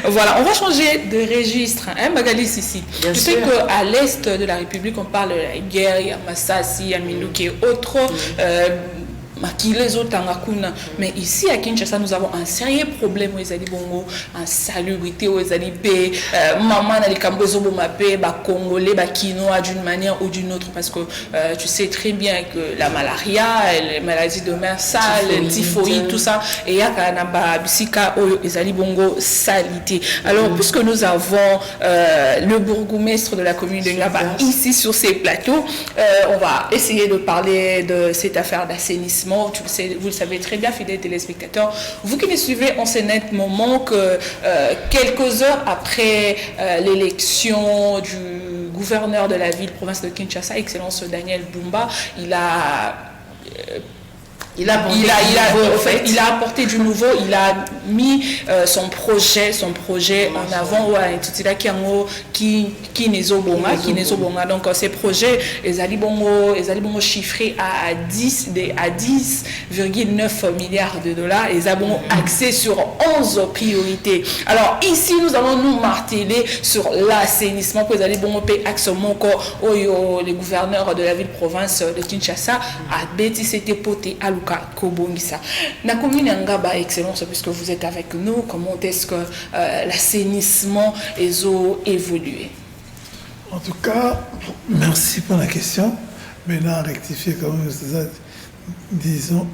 [SPEAKER 1] Voilà, on va changer de registre, hein, Magali Sissi. Tu sais qu'à l'est de la République, on parle de la guerre, il y a Massassi, il y a Minouki et autres. Mais ici à Kinshasa, nous avons un sérieux problème où ils ont bongo, en salubrité où ils ont dit maman a les cambozo bomapé, ba congolais, ba quinoa d'une manière ou d'une autre parce que tu sais très bien que la malaria, les maladies de mer sale, le typhoïde, tout ça, et il y a kanaba bisika où ils ont bongo salité. Alors puisque nous avons le bourgmestre de la commune de Ngaba ici sur ces plateaux, on va essayer de parler de cette affaire d'assainissement. Vous le savez très bien, fidèles téléspectateurs, vous qui nous suivez, on sait net moment que quelques heures après l'élection du gouverneur de la ville, province de Kinshasa, Excellence Daniel Bumba, il a apporté du nouveau, il a mis son projet en avant donc ces projets les bongo chiffrés à 10,9 milliards de dollars, ils ont axé sur 11 priorités. Alors ici nous allons nous marteler sur l'assainissement que les allez bongo payer axe moko les gouverneurs de la ville province de Kinshasa a bêti c'était poté aluka Kobongisa. Na commune Ngaba, Excellence, puisque vous êtes avec nous, comment est-ce que l'assainissement a évolué?
[SPEAKER 3] En tout cas, merci pour la question. Maintenant, rectifier quand même, disons,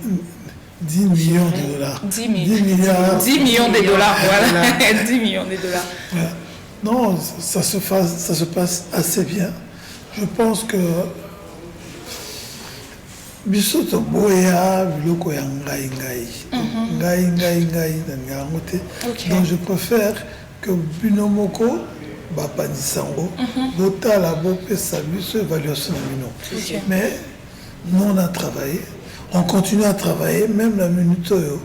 [SPEAKER 3] 10 millions de dollars.
[SPEAKER 1] 10 millions de dollars, voilà. 10 millions de dollars.
[SPEAKER 3] Voilà. Non, ça se passe assez bien. Je pense que bisoto boya biloko ya ngai donc je préfère que binomoko bapanisango botala bopesa biso évaluation na bino. Mais nous on a travaillé, on continue à travailler même la minute oyo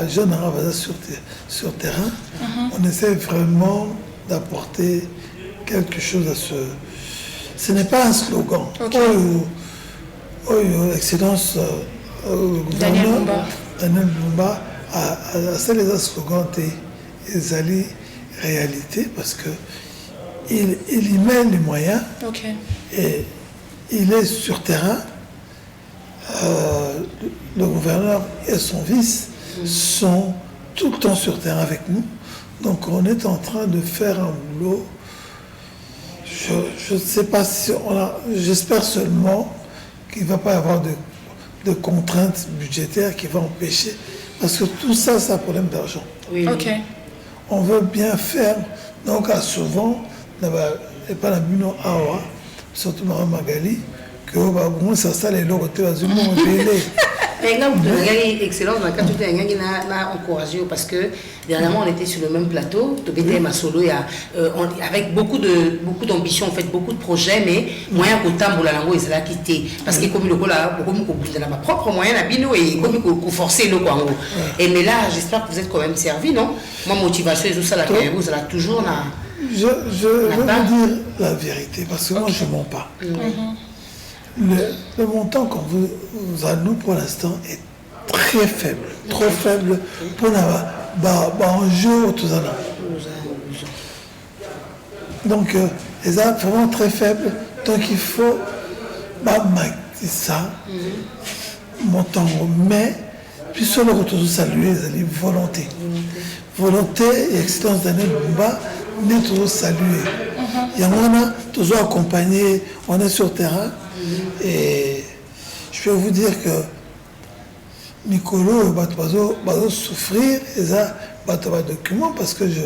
[SPEAKER 3] jeune arabe sur terrain. On essaie vraiment d'apporter quelque chose à ce n'est pas un slogan. Excellence
[SPEAKER 1] Daniel
[SPEAKER 3] Bumba a les slogans des alliés réalité parce que il y met les moyens et il est sur terrain. Le gouverneur et son vice sont tout le temps sur terrain avec nous, donc on est en train de faire un boulot. Je ne sais pas si j'espère seulement qu'il ne va pas y avoir de contraintes budgétaires qui vont empêcher. Parce que tout ça, c'est un problème d'argent. On veut bien faire. Donc, souvent, et pas la Buno Awa, surtout dans Magali, que ça les lots
[SPEAKER 2] excellent, encouragé parce que dernièrement on était sur le même plateau, avec beaucoup d'ambition, en fait beaucoup de projets, mais moyen qu'au temps la langue ils quitté parce que comme le ma propre moyen à bino et comme forcer le Congo. Et mais là j'espère que vous êtes quand même servi, non? Ma motivation est tout ça vous allez toujours là.
[SPEAKER 3] Je veux dire la vérité parce que moi je mens pas. Le montant qu'on vous alloue pour l'instant est très faible, trop faible pour un jeu tout ça. Donc, les armes vraiment très faibles, donc il faut ça, montant, mais puis sur le retour de saluer, les volonté. Volonté et excellence Daniel Bumba, n'est toujours salué. Il y en a toujours accompagné, on est sur terrain. Et je peux vous dire que Nicolo va souffrir et ça va document parce que je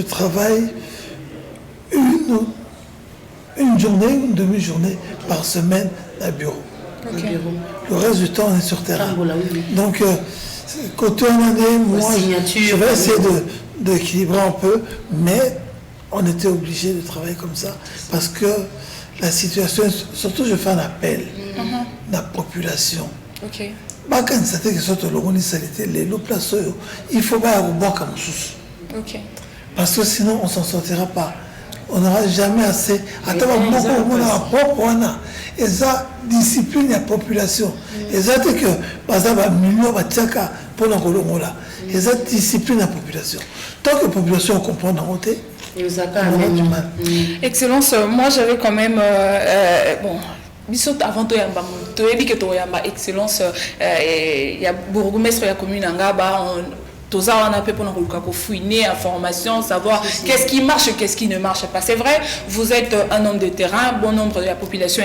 [SPEAKER 3] travaille une journée, une demi-journée par semaine à bureau. Le reste du temps on est sur terrain. Donc côté en année, moi je vais essayer d'équilibrer un peu, mais on était obligé de travailler comme ça parce que la situation, surtout je fais un appel à la population.
[SPEAKER 1] Ok.
[SPEAKER 3] Il faut pas avoir comme sous.
[SPEAKER 1] Ok.
[SPEAKER 3] Parce que sinon on s'en sortira pas. On n'aura jamais assez. Attends, et ça, discipline la population. Et ça, c'est que, par exemple, un million de tchaka pour la Colombola. Et ça, discipline la population. Tant que la population comprend dans le côté, on a du mal.
[SPEAKER 1] Excellence, moi j'avais quand même. Bon. Bisot avant tout yamba to ebi que to yamba excellence il y a bourgmestre ya commune ngaba on a peu pour fouiner information, savoir qu'est-ce qui marche, qu'est-ce qui ne marche pas. C'est vrai, vous êtes un homme de terrain, bon nombre de la population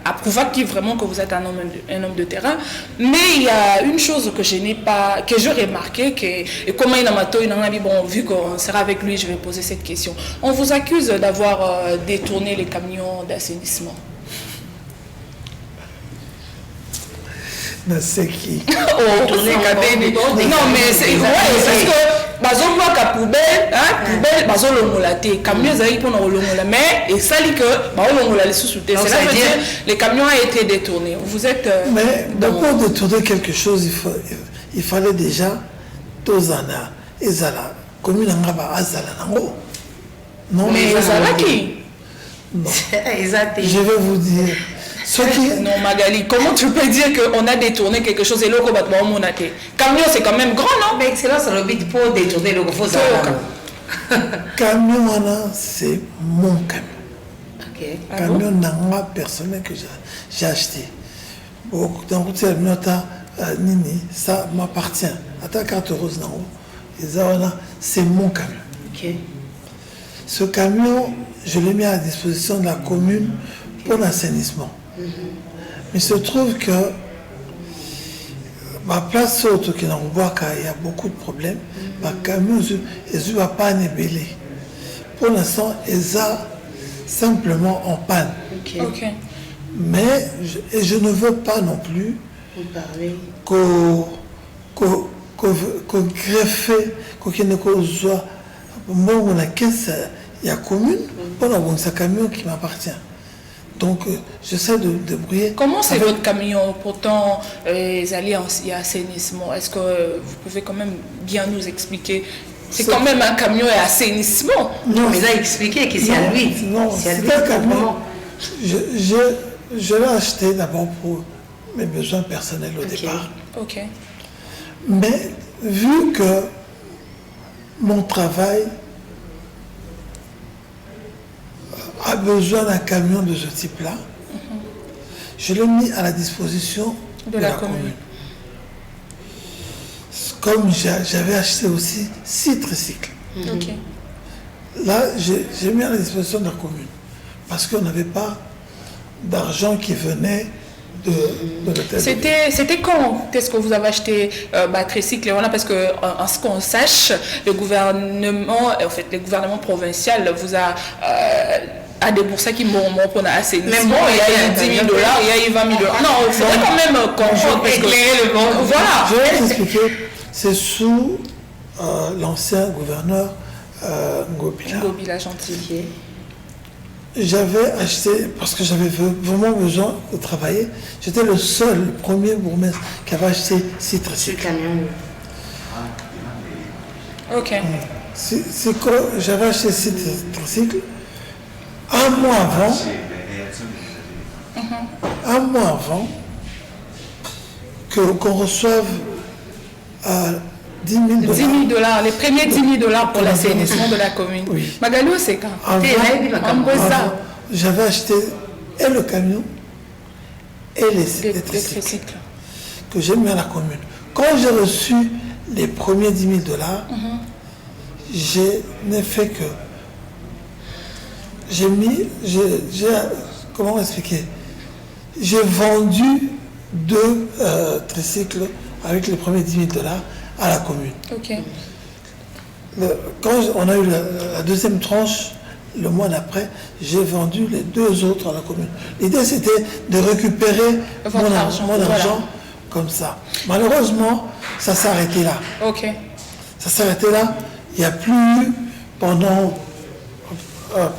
[SPEAKER 1] approuve vraiment que vous êtes un homme de terrain, mais il y a une chose que je n'ai pas, que j'ai remarqué, et comment il a dit, bon, vu qu'on sera avec lui, je vais poser cette question. On vous accuse d'avoir détourné les camions d'assainissement.
[SPEAKER 3] C'est qui?
[SPEAKER 1] Non, mais c'est vrai, parce que bazo bloque à poubelle, poubelle, bazo l'ongolaté, camion zaï pour nous l'ongola, mais et ça dit que bazo l'ongola les sous-soutés. C'est là que dire les camions ont été détournés. Vous êtes.
[SPEAKER 3] Mais d'abord détourner quelque chose, il fallait déjà Tozana, Ezala, commune Angaba, Azala, Nango.
[SPEAKER 1] Non, mais Ezala qui?
[SPEAKER 3] Non. Je vais vous dire.
[SPEAKER 1] Non, Magali, comment tu peux dire qu'on a détourné quelque chose et l'eau qu'on va monter? Camion, c'est quand même grand, non?
[SPEAKER 2] Mais excellence, c'est le but pour détourner le gros.
[SPEAKER 3] Camion, c'est mon camion.
[SPEAKER 2] Okay.
[SPEAKER 3] Camion n'a personnel que j'ai acheté. Donc, Nini, ça m'appartient. À ta carte rose, c'est mon camion.
[SPEAKER 2] Okay.
[SPEAKER 3] Ce camion, je l'ai mis à disposition de la commune pour l'assainissement. Mais il se trouve que ma place autre qui n'en voit qu'il y a beaucoup de problèmes, ma camion ne va pasébélé. Pour l'instant, ils sont simplement en panne.
[SPEAKER 1] Okay.
[SPEAKER 3] Mais je ne veux pas non plus qu'on greffe, qu'on soit bon, la caisse, il y a commune, pour avoir un camion qui m'appartient. Donc, j'essaie de débrouiller.
[SPEAKER 1] Comment c'est votre camion? Pourtant, les alliances, il y a assainissement. Est-ce que vous pouvez quand même bien nous expliquer? C'est quand même un camion et assainissement.
[SPEAKER 2] Non, mais il a expliqué que c'est à lui.
[SPEAKER 3] Non, c'est un camion. Je l'ai acheté d'abord pour mes besoins personnels au départ.
[SPEAKER 1] Ok.
[SPEAKER 3] Mais vu que mon travail a besoin d'un camion de ce type-là, je l'ai mis à la disposition de la commune. Comme j'avais acheté aussi 6 tricycles. Là, j'ai mis à la disposition de la commune. Parce qu'on n'avait pas d'argent qui venait de l'hôtel.
[SPEAKER 1] C'était quand est-ce que vous avez acheté tricycle? Parce qu'en ce qu'on sache, le gouvernement provincial vous a déboursé qui m'ont pour l'assainissement. Il y a eu $10 000, il y a eu $20 000. Non, il faudrait quand même qu'on éclairer le monde. Voilà.
[SPEAKER 3] Je vais t'expliquer. C'est sous l'ancien gouverneur
[SPEAKER 1] Ngobila Gentil.
[SPEAKER 3] J'avais acheté, parce que j'avais vraiment besoin de travailler, j'étais le premier bourgmestre qui avait acheté 6 tricycles.
[SPEAKER 1] Ok.
[SPEAKER 3] C'est quand j'avais acheté 6 tricycles, un mois avant qu'on reçoive $10 000.
[SPEAKER 1] $10 000, les premiers $10 000 pour l'assainissement de la commune.
[SPEAKER 3] Oui.
[SPEAKER 1] Magalou, c'est quand?
[SPEAKER 3] J'avais acheté et le camion et les tricycles que j'ai mis à la commune. Quand j'ai reçu les premiers $10 000, je n'ai fait que comment expliquer? J'ai vendu 2 tricycles avec les premiers $10 000 à la commune.
[SPEAKER 1] Ok.
[SPEAKER 3] Quand on a eu la deuxième tranche, le mois d'après, j'ai vendu les 2 autres à la commune. L'idée, c'était de récupérer mon argent comme ça. Malheureusement, ça s'est arrêté là.
[SPEAKER 1] Ok.
[SPEAKER 3] Ça s'est arrêté là. Il n'y a plus, pendant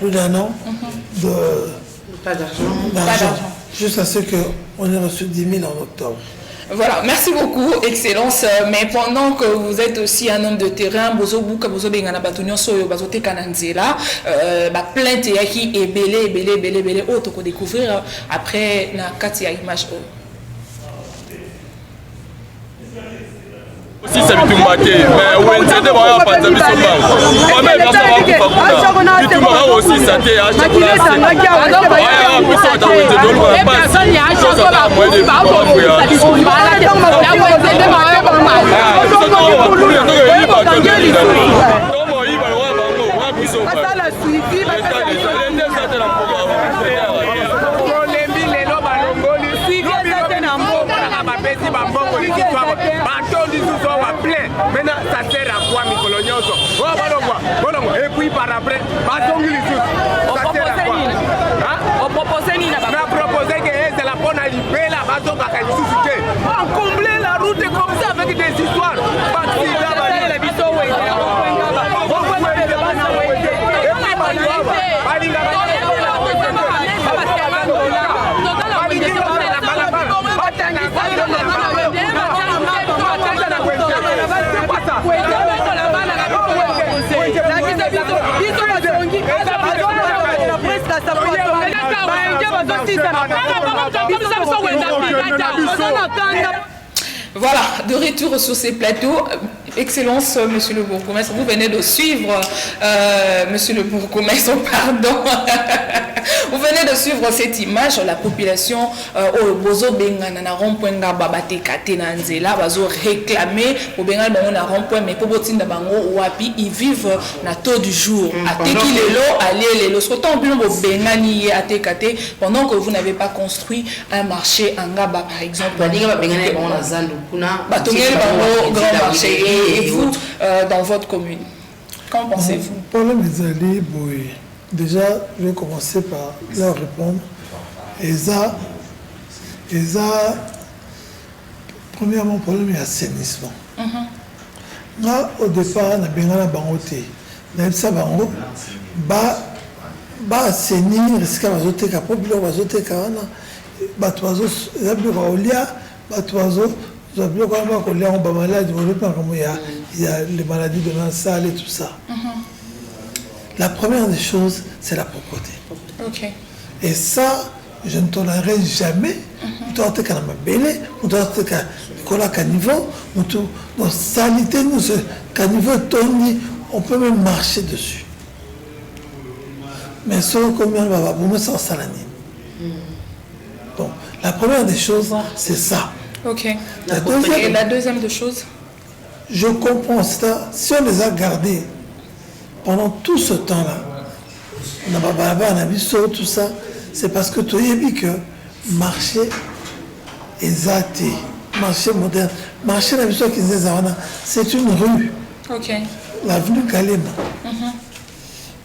[SPEAKER 3] plus d'un an,
[SPEAKER 2] pas d'argent.
[SPEAKER 3] Jusqu'à ce qu'on ait reçu 10 000 en octobre.
[SPEAKER 1] Voilà, merci beaucoup, Excellence. Mais pendant que vous êtes aussi un homme de terrain, bozo bengana batunyo soyo bazote kananzela, plainte yaki et belé, autre qu'on découvrir après na kati ya image.
[SPEAKER 11] Si c'est le Tumbake, mais où est-ce que vous avez pas de mission? Moi-même, je suis aussi ça t'est à chaque fois.
[SPEAKER 12] Maintenant, ça sert à quoi, Micolognoso? Et puis par après, ça sert à quoi? On proposait que c'est la bonne alibée là, on comblait la route comme ça avec des histoires.
[SPEAKER 1] Voilà, de retour sur ces plateaux. Excellence, Monsieur le Bourgmestre, vous venez de suivre, Monsieur le Bourgmestre, pardon, vous venez de suivre cette image, la population au Bozo Bengana na rond-point Gababate Katena Nzela, bazo réclamer au Bengal Bango na rond-point, mais pour Botinda Bango Wapi, ils vivent na taux du jour. Ateki lelo, allez lelo, autant plus au Bengani à Tekate, pendant que vous n'avez pas construit un marché en Gaba, par exemple. Grand marché. Et vous, dans votre commune, qu'en pensez-vous?
[SPEAKER 3] Le problème des alliés, déjà, je vais commencer par leur répondre. Premièrement, le problème est assainissement. Là, au départ, on a bien la bangoté. On a ça bango, assainir, ce qu'il y a bazoté, la population bazoté, il y a les maladies de l'insal et tout ça. La première des choses, c'est la propreté. Et ça, je ne tolérerai jamais. On doit être on doit être caniveau, on salité, caniveau, on peut même marcher dessus. Mais selon combien on va vous sans salani. Donc, la première des choses, c'est ça.
[SPEAKER 1] Et la deuxième des choses?
[SPEAKER 3] Je comprends ça. Si on les a gardés pendant tout ce temps-là, on a vu tout ça, c'est parce que tu as vu que marché exaté, marché moderne, marché la vision qu'ils c'est une rue. L'avenue Kalema.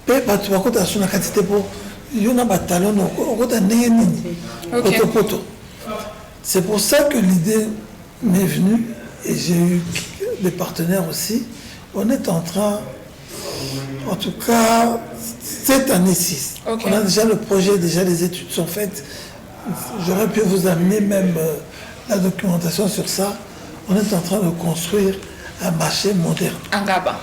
[SPEAKER 3] Tu vas côté sur la quantité pour il y a un talon au côté de poto. C'est pour ça que l'idée m'est venue et j'ai eu des partenaires aussi. On est en train, en tout cas, cette année-ci, on a déjà le projet, déjà les études sont faites. J'aurais pu vous amener même la documentation sur ça. On est en train de construire un marché moderne.
[SPEAKER 1] En Gaba.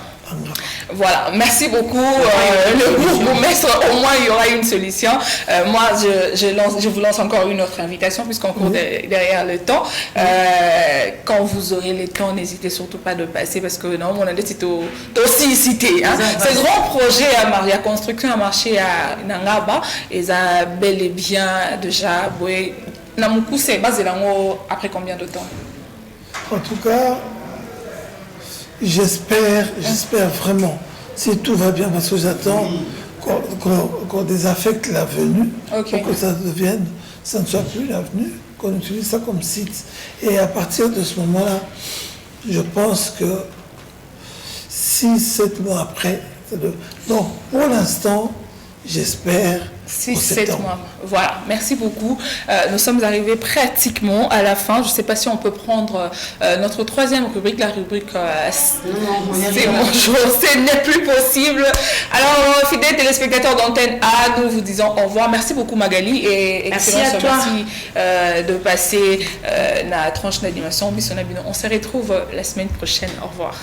[SPEAKER 1] Voilà, merci beaucoup le bourgmestre, au moins il y aura une solution. Moi je vous lance encore une autre invitation puisqu'on court derrière le temps. Quand vous aurez le temps, n'hésitez surtout pas de passer parce que non, on a des aussi cité. Ce grand projet à la construction à marché à Nangaba, et ça bel et bien déjà, Namoukou c'est basé après combien de temps?
[SPEAKER 3] En tout cas, j'espère vraiment, si tout va bien, parce que j'attends qu'on désaffecte l'avenue, pour que ça ne soit plus l'avenue, qu'on utilise ça comme site. Et à partir de ce moment-là, je pense que 6-7 mois après, donc pour l'instant, j'espère
[SPEAKER 1] 6-7 mois. Voilà, merci beaucoup. Nous sommes arrivés pratiquement à la fin. Je ne sais pas si on peut prendre notre troisième rubrique, la rubrique c'est mon jour, ce n'est plus possible. Alors, fidèles téléspectateurs d'Antenne A, nous vous disons au revoir. Merci beaucoup Magali et excellence. Merci de passer la tranche d'animation. On se retrouve la semaine prochaine. Au revoir.